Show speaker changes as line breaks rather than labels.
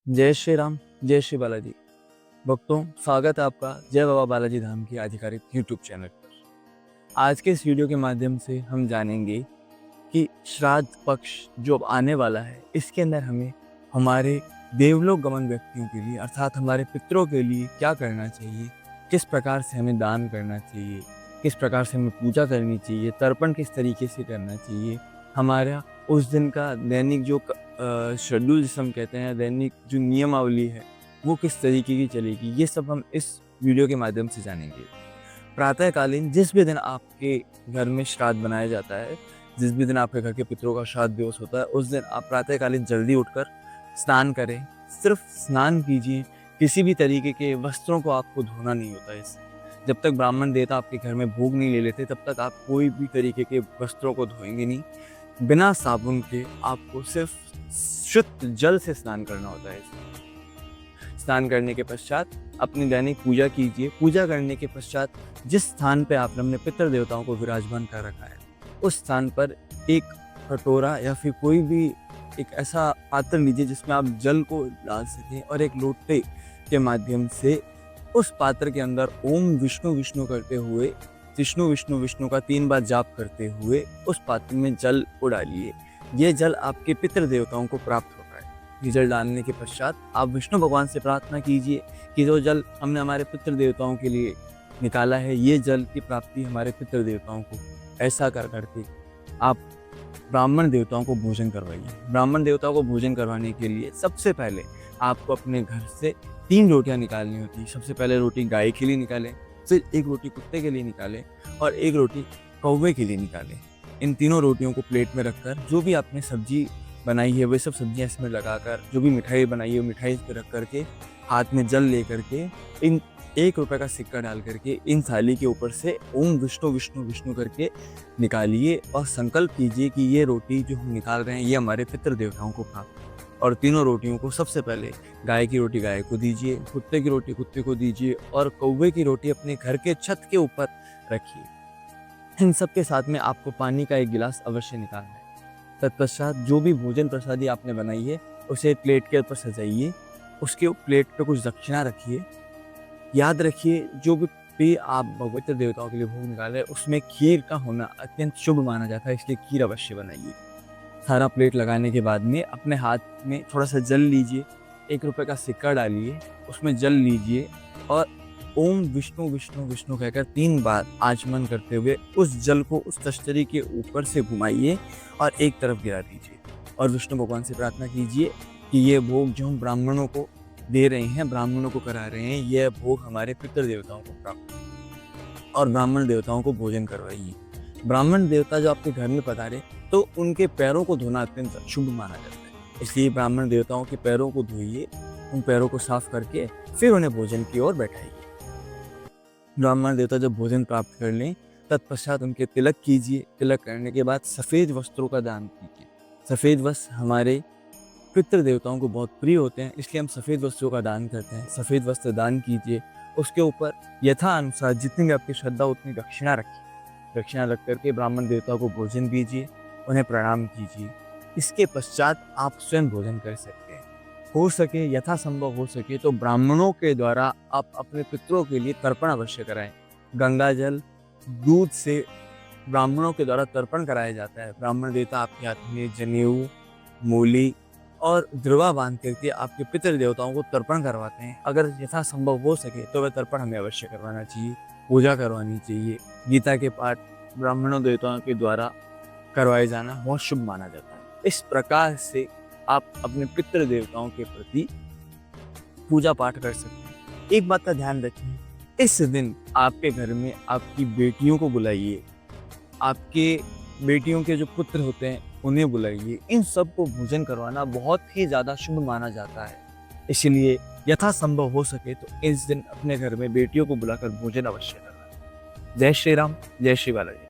जय श्री राम, जय श्री बालाजी। भक्तों, स्वागत है आपका जय बाबा बालाजी धाम की आधिकारिक यूट्यूब चैनल पर। आज के इस वीडियो के माध्यम से हम जानेंगे कि श्राद्ध पक्ष जो अब आने वाला है, इसके अंदर हमें हमारे देवलोक गमन व्यक्तियों के लिए अर्थात हमारे पितरों के लिए क्या करना चाहिए, किस प्रकार से हमें दान करना चाहिए, किस प्रकार से हमें पूजा करनी चाहिए, तर्पण किस तरीके से करना चाहिए, हमारा उस दिन का दैनिक जो शेड्यूल जिसे हम कहते हैं, दैनिक जो नियमावली है, वो किस तरीके की चलेगी, ये सब हम इस वीडियो के माध्यम से जानेंगे। प्रातःकालीन जिस भी दिन आपके घर में श्राद्ध बनाया जाता है, जिस भी दिन आपके घर के पितरों का श्राद्ध दिवस होता है, उस दिन आप प्रातःकालीन जल्दी उठकर स्नान करें। सिर्फ स्नान कीजिए, किसी भी तरीके के वस्त्रों को आपको धोना नहीं होता है इससे। जब तक ब्राह्मण देवता आपके घर में भोग नहीं ले लेते, तब तक आप कोई भी तरीके के वस्त्रों को धोएंगे नहीं। बिना साबुन के आपको सिर्फ शुद्ध जल से स्नान करना होता है इसमें। स्नान करने के पश्चात अपनी दैनिक पूजा कीजिए। पूजा करने के पश्चात जिस स्थान पे आपने अपने पितृ देवताओं को विराजमान कर रखा है, उस स्थान पर एक कटोरा या फिर कोई भी एक ऐसा पात्र लीजिए जिसमें आप जल को डाल सकें और एक लोटे के माध्यम से उस पात्र के अंदर ओम विष्णु विष्णु करते हुए, विष्णु विष्णु विष्णु का 3 बार जाप करते हुए उस पात्र में जल को डालिए। ये जल आपके पितृ देवताओं को प्राप्त होता है। ये जल डालने के पश्चात आप विष्णु भगवान से प्रार्थना कीजिए कि जो जल हमने हमारे पितृ देवताओं के लिए निकाला है, ये जल की प्राप्ति हमारे पितृ देवताओं को ऐसा कर करके आप ब्राह्मण देवताओं को भोजन करवाइए। ब्राह्मण देवताओं को भोजन करवाने के लिए सबसे पहले आपको अपने घर से 3 रोटियां निकालनी होती है। सबसे पहले रोटी गाय के लिए निकालें, फिर 1 रोटी कुत्ते के लिए निकालें और 1 रोटी कौवे के लिए निकालें। इन तीनों रोटियों को प्लेट में रखकर जो भी आपने सब्जी बनाई है वे सब सब्जियां इसमें लगाकर, जो भी मिठाई बनाई है वो मिठाई इस पर रख करके, हाथ में जल ले करके, इन 1 रुपए का सिक्का डाल करके इन थाली के ऊपर से ओम विष्णु विष्णु विष्णु करके निकालिए और संकल्प कीजिए कि ये रोटी जो हम निकाल रहे हैं ये हमारे पितृ देवताओं को प्राप्त है। और तीनों रोटियों को सबसे पहले गाय की रोटी गाय को दीजिए, कुत्ते की रोटी कुत्ते को दीजिए और कौवे की रोटी अपने घर के छत के ऊपर रखिए। इन सब के साथ में आपको पानी का 1 गिलास अवश्य निकालना है। तत्पश्चात जो भी भोजन प्रसादी आपने बनाई है उसे प्लेट के ऊपर सजाइए। उसके प्लेट पे कुछ दक्षिणा रखिए। याद रखिए, जो भी आप भगवती देवताओं के लिए भोग निकाले उसमें खीर का होना अत्यंत शुभ माना जाता है, इसलिए खीर अवश्य बनाइए। सारा प्लेट लगाने के बाद में अपने हाथ में थोड़ा सा जल लीजिए, 1 रुपए का सिक्का डालिए, उसमें जल लीजिए और ओम विष्णु विष्णु विष्णु कहकर 3 बार आचमन करते हुए उस जल को उस तश्तरी के ऊपर से घुमाइए और एक तरफ गिरा दीजिए। और विष्णु भगवान से प्रार्थना कीजिए कि ये भोग जो हम ब्राह्मणों को दे रहे हैं, ब्राह्मणों को करा रहे हैं, यह भोग हमारे पितृ देवताओं को प्राप्त हो और ब्राह्मण देवताओं को भोजन करवाइए। ब्राह्मण देवता जो आपके घर में पधारे तो उनके पैरों को धोना अत्यंत शुभ माना जाता है, इसलिए ब्राह्मण देवताओं के पैरों को धोइए, उन पैरों को साफ करके फिर उन्हें भोजन की ओर बैठाइए। ब्राह्मण देवता जब भोजन प्राप्त कर लें तत्पश्चात उनके तिलक कीजिए। तिलक करने के बाद सफ़ेद वस्त्रों का दान कीजिए। सफ़ेद वस्त्र हमारे पितृ देवताओं को बहुत प्रिय होते हैं, इसलिए हम सफ़ेद वस्त्रों का दान करते हैं। सफ़ेद वस्त्र दान कीजिए। उसके ऊपर यथा अनुसार जितनी भी आपकी श्रद्धा उतनी दक्षिणा रखिए। दक्षिणा रख करके ब्राह्मण देवताओं को भोजन दीजिए, उन्हें प्रणाम कीजिए। इसके पश्चात आप स्वयं भोजन कर सकते हैं। हो सके, यथासंभव हो सके तो ब्राह्मणों के द्वारा आप अपने पितरों के लिए तर्पण अवश्य कराएं। गंगा जल, दूध से ब्राह्मणों के द्वारा तर्पण कराया जाता है। ब्राह्मण देवता आपके हाथ में जनेऊ, मूली और द्रवा बांध करके आपके पितृ देवताओं को तर्पण करवाते हैं। अगर यथासंभव हो सके तो वह तर्पण हमें अवश्य करवाना चाहिए, पूजा करवानी चाहिए। गीता के पाठ ब्राह्मणों देवताओं के द्वारा करवाए जाना बहुत शुभ माना जाता है। इस प्रकार से आप अपने पितृ देवताओं के प्रति पूजा पाठ कर सकते हैं। एक बात का ध्यान रखिए, इस दिन आपके घर में आपकी बेटियों को बुलाइए, आपके बेटियों के जो पुत्र होते हैं उन्हें बुलाइए। इन सब को भोजन करवाना बहुत ही ज़्यादा शुभ माना जाता है, इसलिए यथासंभव हो सके तो इस दिन अपने घर में बेटियों को बुलाकर भोजन अवश्य करना। जय श्री राम, जय श्री बालाजी।